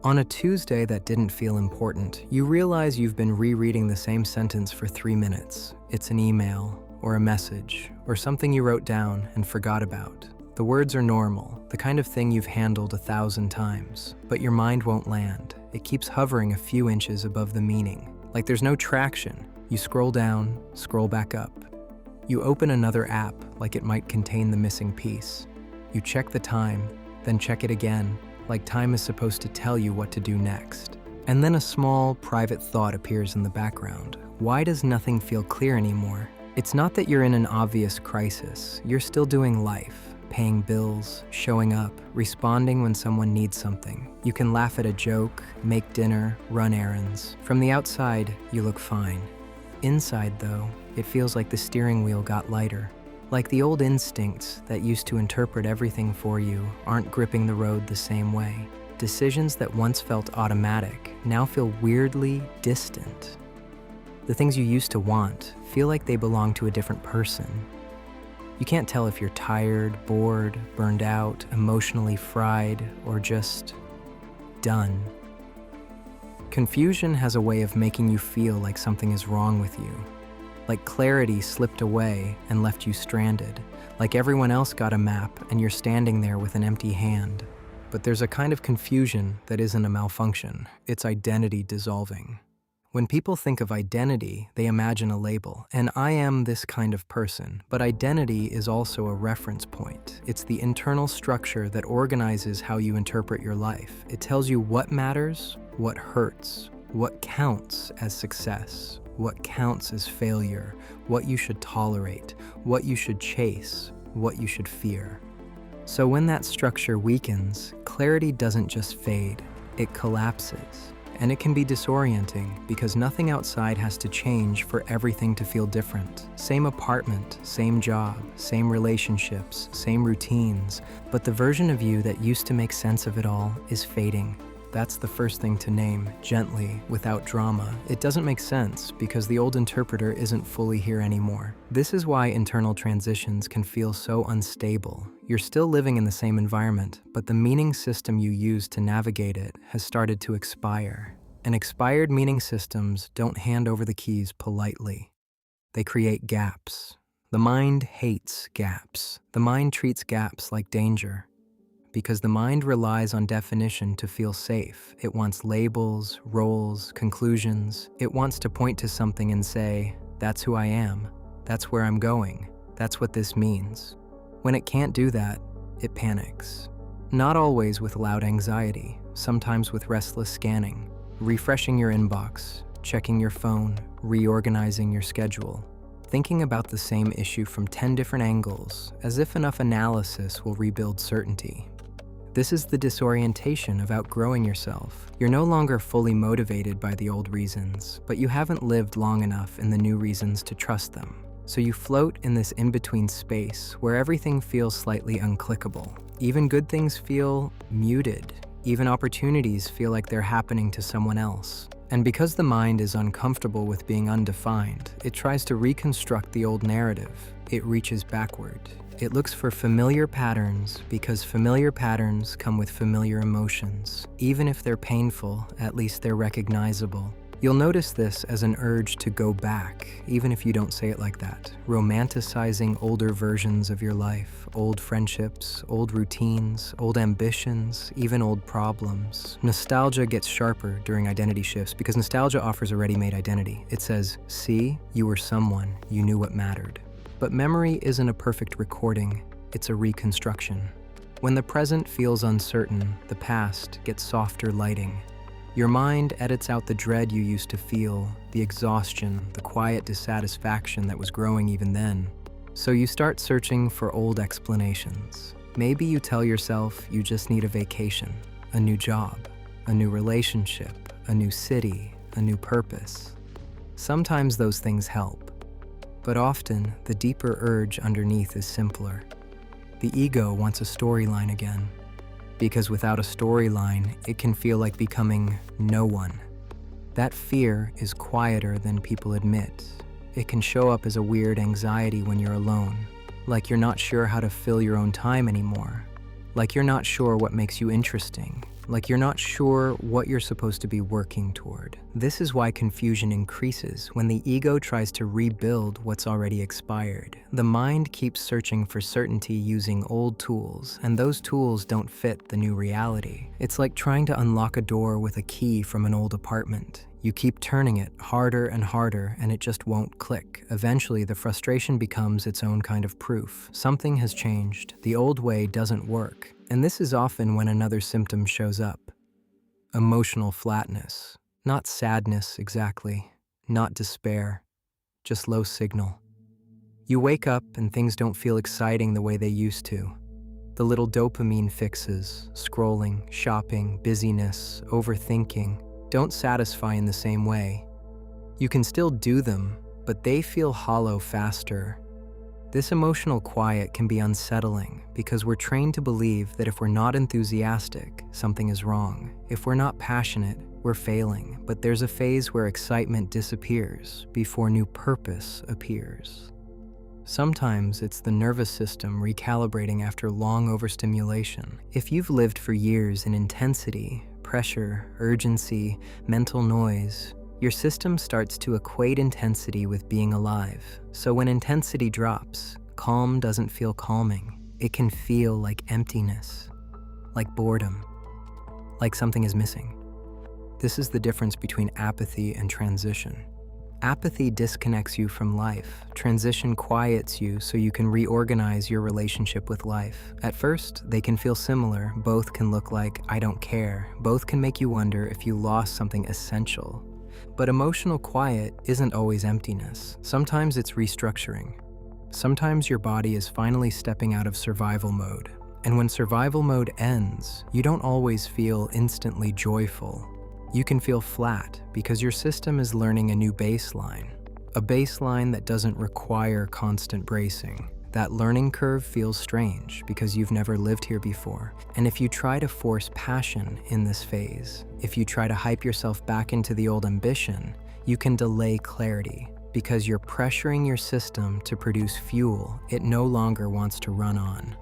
On a Tuesday that didn't feel important, you realize you've been rereading the same sentence for 3 minutes. It's an email, or a message, or something you wrote down and forgot about. The words are normal, the kind of thing you've handled 1,000 times, but your mind won't land. It keeps hovering a few inches above the meaning. Like there's no traction. You scroll down, scroll back up. You open another app like it might contain the missing piece. You check the time, then check it again, like time is supposed to tell you what to do next. And then a small, private thought appears in the background. Why does nothing feel clear anymore? It's not that you're in an obvious crisis. You're still doing life, paying bills, showing up, responding when someone needs something. You can laugh at a joke, make dinner, run errands. From the outside, you look fine. Inside, though, it feels like the steering wheel got lighter. Like the old instincts that used to interpret everything for you aren't gripping the road the same way. Decisions that once felt automatic now feel weirdly distant. The things you used to want feel like they belong to a different person. You can't tell if you're tired, bored, burned out, emotionally fried, or just done. Confusion has a way of making you feel like something is wrong with you. Like clarity slipped away and left you stranded. Like everyone else got a map and you're standing there with an empty hand. But there's a kind of confusion that isn't a malfunction. It's identity dissolving. When people think of identity, they imagine a label, and I am this kind of person. But identity is also a reference point. It's the internal structure that organizes how you interpret your life. It tells you what matters, what hurts, what counts as success, what counts as failure, what you should tolerate, what you should chase, what you should fear. So when that structure weakens, clarity doesn't just fade, it collapses. And it can be disorienting because nothing outside has to change for everything to feel different. Same apartment, same job, same relationships, same routines, but the version of you that used to make sense of it all is fading. That's the first thing to name, gently, without drama. It doesn't make sense because the old interpreter isn't fully here anymore. This is why internal transitions can feel so unstable. You're still living in the same environment, but the meaning system you used to navigate it has started to expire. And expired meaning systems don't hand over the keys politely. They create gaps. The mind hates gaps. The mind treats gaps like danger. Because the mind relies on definition to feel safe. It wants labels, roles, conclusions. It wants to point to something and say, that's who I am, that's where I'm going, that's what this means. When it can't do that, it panics. Not always with loud anxiety, sometimes with restless scanning, refreshing your inbox, checking your phone, reorganizing your schedule, thinking about the same issue from 10 different angles, as if enough analysis will rebuild certainty. This is the disorientation of outgrowing yourself. You're no longer fully motivated by the old reasons, but you haven't lived long enough in the new reasons to trust them. So you float in this in-between space where everything feels slightly unclickable. Even good things feel muted. Even opportunities feel like they're happening to someone else. And because the mind is uncomfortable with being undefined, it tries to reconstruct the old narrative. It reaches backward. It looks for familiar patterns because familiar patterns come with familiar emotions. Even if they're painful, at least they're recognizable. You'll notice this as an urge to go back, even if you don't say it like that. Romanticizing older versions of your life, old friendships, old routines, old ambitions, even old problems. Nostalgia gets sharper during identity shifts because nostalgia offers a ready-made identity. It says, see, you were someone, you knew what mattered. But memory isn't a perfect recording, it's a reconstruction. When the present feels uncertain, the past gets softer lighting. Your mind edits out the dread you used to feel, the exhaustion, the quiet dissatisfaction that was growing even then. So you start searching for old explanations. Maybe you tell yourself you just need a vacation, a new job, a new relationship, a new city, a new purpose. Sometimes those things help. But often, the deeper urge underneath is simpler. The ego wants a storyline again. Because without a storyline, it can feel like becoming no one. That fear is quieter than people admit. It can show up as a weird anxiety when you're alone, like you're not sure how to fill your own time anymore, like you're not sure what makes you interesting, like you're not sure what you're supposed to be working toward. This is why confusion increases when the ego tries to rebuild what's already expired. The mind keeps searching for certainty using old tools, and those tools don't fit the new reality. It's like trying to unlock a door with a key from an old apartment. You keep turning it harder and harder, and it just won't click. Eventually, the frustration becomes its own kind of proof. Something has changed. The old way doesn't work. And this is often when another symptom shows up. Emotional flatness. Not sadness exactly. Not despair. Just low signal. You wake up and things don't feel exciting the way they used to. The little dopamine fixes, scrolling, shopping, busyness, overthinking, don't satisfy in the same way. You can still do them, but they feel hollow faster. This emotional quiet can be unsettling because we're trained to believe that if we're not enthusiastic, something is wrong. If we're not passionate, we're failing. But there's a phase where excitement disappears before new purpose appears. Sometimes it's the nervous system recalibrating after long overstimulation. If you've lived for years in intensity, pressure, urgency, mental noise, your system starts to equate intensity with being alive. So when intensity drops, calm doesn't feel calming. It can feel like emptiness, like boredom, like something is missing. This is the difference between apathy and transition. Apathy disconnects you from life. Transition quiets you so you can reorganize your relationship with life. At first, they can feel similar. Both can look like, I don't care. Both can make you wonder if you lost something essential. But emotional quiet isn't always emptiness. Sometimes it's restructuring. Sometimes your body is finally stepping out of survival mode. And when survival mode ends, you don't always feel instantly joyful. You can feel flat because your system is learning a new baseline, a baseline that doesn't require constant bracing. That learning curve feels strange because you've never lived here before. And if you try to force passion in this phase, if you try to hype yourself back into the old ambition, you can delay clarity because you're pressuring your system to produce fuel it no longer wants to run on.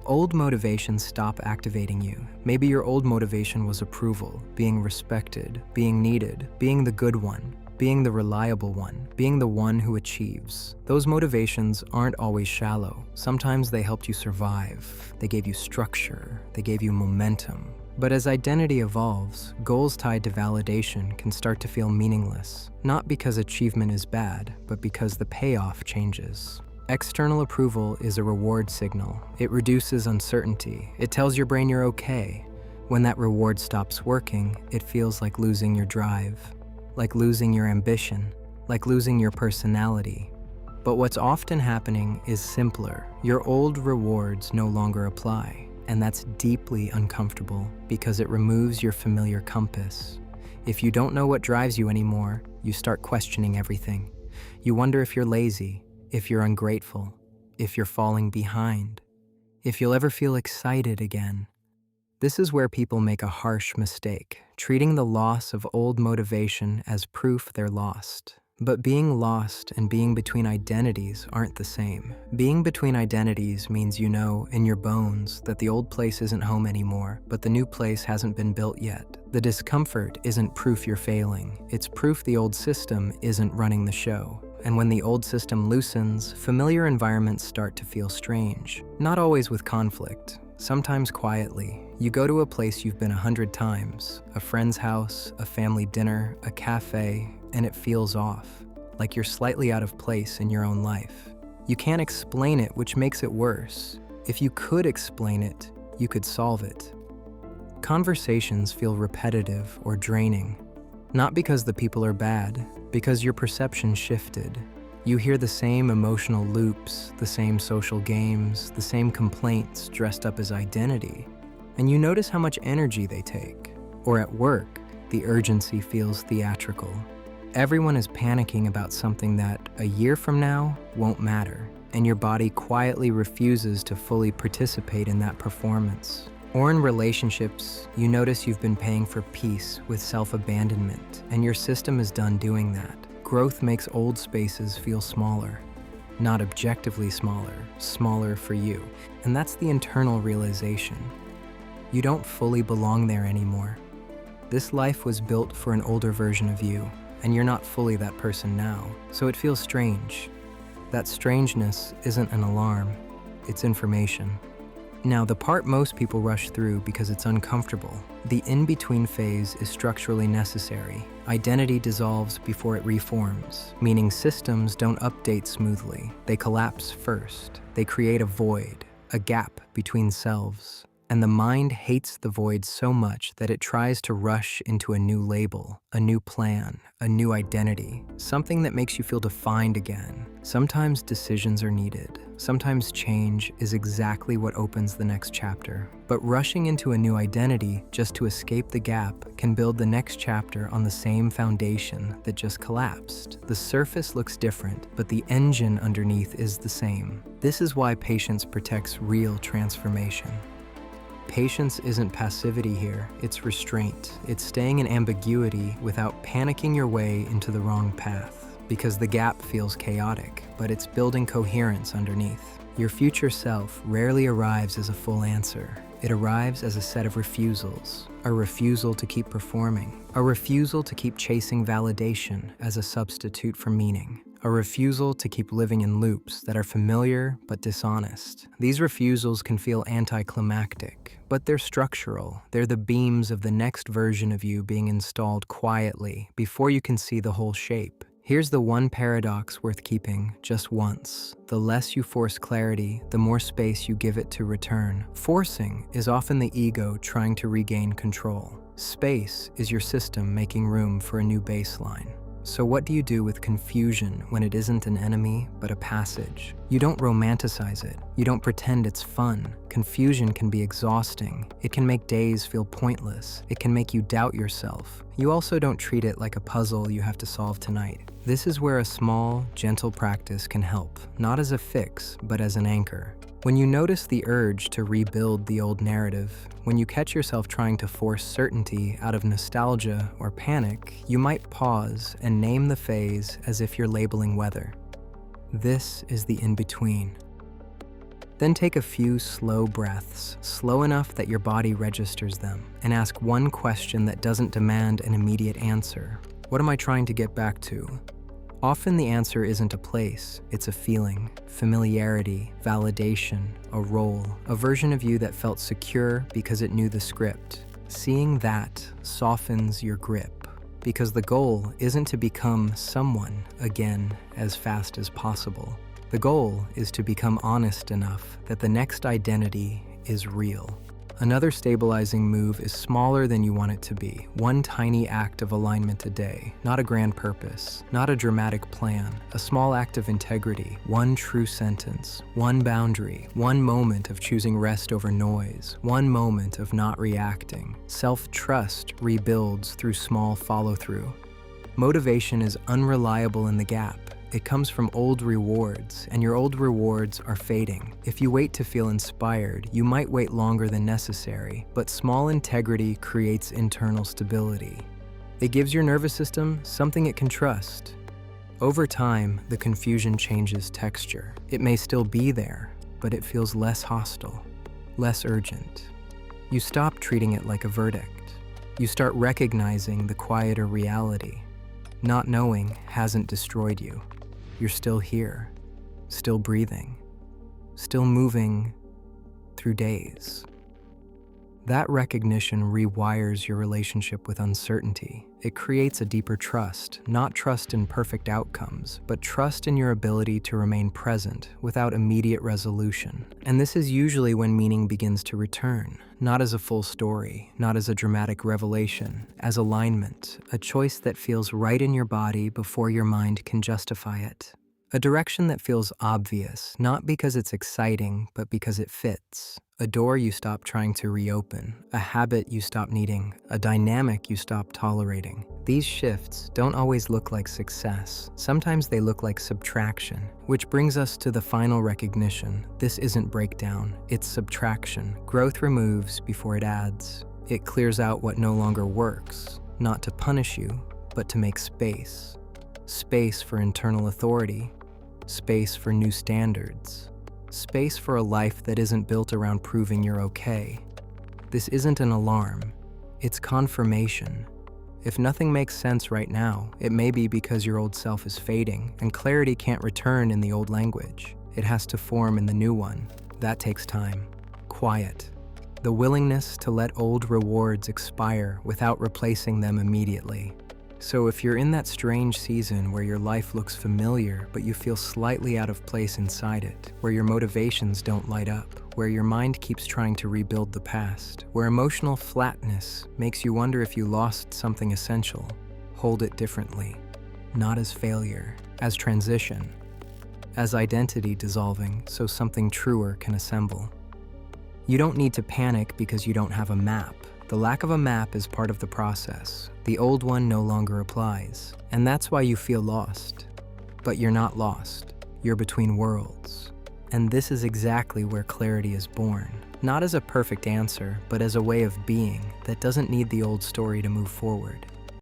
Old motivations stop activating you. Maybe your old motivation was approval, being respected, being needed, being the good one, being the reliable one, being the one who achieves. Those motivations aren't always shallow. Sometimes they helped you survive. They gave you structure. They gave you momentum. But as identity evolves, goals tied to validation can start to feel meaningless. Not because achievement is bad, but because the payoff changes. External approval is a reward signal. It reduces uncertainty. It tells your brain you're okay. When that reward stops working, it feels like losing your drive, like losing your ambition, like losing your personality. But what's often happening is simpler. Your old rewards no longer apply, and that's deeply uncomfortable because it removes your familiar compass. If you don't know what drives you anymore, you start questioning everything. You wonder if you're lazy, if you're ungrateful, if you're falling behind, if you'll ever feel excited again. This is where people make a harsh mistake, treating the loss of old motivation as proof they're lost. But being lost and being between identities aren't the same. Being between identities means you know in your bones that the old place isn't home anymore, but the new place hasn't been built yet. The discomfort isn't proof you're failing. It's proof the old system isn't running the show. And when the old system loosens, familiar environments start to feel strange. Not always with conflict, sometimes quietly. You go to a place you've been 100 times, a friend's house, a family dinner, a cafe, and it feels off, like you're slightly out of place in your own life. You can't explain it, which makes it worse. If you could explain it, you could solve it. Conversations feel repetitive or draining. Not because the people are bad, because your perception shifted. You hear the same emotional loops, the same social games, the same complaints dressed up as identity, and you notice how much energy they take. Or at work, the urgency feels theatrical. Everyone is panicking about something that, a year from now, won't matter, and your body quietly refuses to fully participate in that performance. Or in relationships, you notice you've been paying for peace with self-abandonment, and your system is done doing that. Growth makes old spaces feel smaller. Not objectively smaller, smaller for you. And that's the internal realization. You don't fully belong there anymore. This life was built for an older version of you, and you're not fully that person now, so it feels strange. That strangeness isn't an alarm, it's information. Now, the part most people rush through because it's uncomfortable, the in-between phase, is structurally necessary. Identity dissolves before it reforms, meaning systems don't update smoothly. They collapse first. They create a void, a gap between selves. And the mind hates the void so much that it tries to rush into a new label, a new plan, a new identity, something that makes you feel defined again. Sometimes decisions are needed. Sometimes change is exactly what opens the next chapter. But rushing into a new identity just to escape the gap can build the next chapter on the same foundation that just collapsed. The surface looks different, but the engine underneath is the same. This is why patience protects real transformation. Patience isn't passivity here, it's restraint. It's staying in ambiguity without panicking your way into the wrong path. Because the gap feels chaotic, but it's building coherence underneath. Your future self rarely arrives as a full answer. It arrives as a set of refusals. A refusal to keep performing. A refusal to keep chasing validation as a substitute for meaning. A refusal to keep living in loops that are familiar but dishonest. These refusals can feel anticlimactic, but they're structural. They're the beams of the next version of you being installed quietly before you can see the whole shape. Here's the one paradox worth keeping just once. The less you force clarity, the more space you give it to return. Forcing is often the ego trying to regain control. Space is your system making room for a new baseline. So what do you do with confusion when it isn't an enemy, but a passage? You don't romanticize it. You don't pretend it's fun. Confusion can be exhausting. It can make days feel pointless. It can make you doubt yourself. You also don't treat it like a puzzle you have to solve tonight. This is where a small, gentle practice can help, not as a fix, but as an anchor. When you notice the urge to rebuild the old narrative, when you catch yourself trying to force certainty out of nostalgia or panic, you might pause and name the phase as if you're labeling weather. This is the in-between. Then take a few slow breaths, slow enough that your body registers them, and ask one question that doesn't demand an immediate answer. What am I trying to get back to? Often the answer isn't a place, it's a feeling, familiarity, validation, a role, a version of you that felt secure because it knew the script. Seeing that softens your grip, because the goal isn't to become someone again as fast as possible. The goal is to become honest enough that the next identity is real. Another stabilizing move is smaller than you want it to be. One tiny act of alignment a day, not a grand purpose, not a dramatic plan, a small act of integrity, one true sentence, one boundary, one moment of choosing rest over noise, one moment of not reacting. Self-trust rebuilds through small follow-through. Motivation is unreliable in the gap. It comes from old rewards, and your old rewards are fading. If you wait to feel inspired, you might wait longer than necessary, but small integrity creates internal stability. It gives your nervous system something it can trust. Over time, the confusion changes texture. It may still be there, but it feels less hostile, less urgent. You stop treating it like a verdict. You start recognizing the quieter reality. Not knowing hasn't destroyed you. You're still here, still breathing, still moving through days. That recognition rewires your relationship with uncertainty. It creates a deeper trust, not trust in perfect outcomes, but trust in your ability to remain present without immediate resolution. And this is usually when meaning begins to return, not as a full story, not as a dramatic revelation, as alignment, a choice that feels right in your body before your mind can justify it. A direction that feels obvious, not because it's exciting, but because it fits. A door you stop trying to reopen, a habit you stop needing, a dynamic you stop tolerating. These shifts don't always look like success. Sometimes they look like subtraction, which brings us to the final recognition. This isn't breakdown, it's subtraction. Growth removes before it adds. It clears out what no longer works, not to punish you, but to make space. Space for internal authority, space for new standards, space for a life that isn't built around proving you're okay. This isn't an alarm, it's confirmation. If nothing makes sense right now, it may be because your old self is fading, and clarity can't return in the old language. It has to form in the new one. That takes time. Quiet. The willingness to let old rewards expire without replacing them immediately. So if you're in that strange season where your life looks familiar but you feel slightly out of place inside it, where your motivations don't light up, where your mind keeps trying to rebuild the past, where emotional flatness makes you wonder if you lost something essential, hold it differently. Not as failure, as transition, as identity dissolving so something truer can assemble. You don't need to panic because you don't have a map. The lack of a map is part of the process. The old one no longer applies, and that's why you feel lost. But you're not lost. You're between worlds. And this is exactly where clarity is born. Not as a perfect answer, but as a way of being that doesn't need the old story to move forward.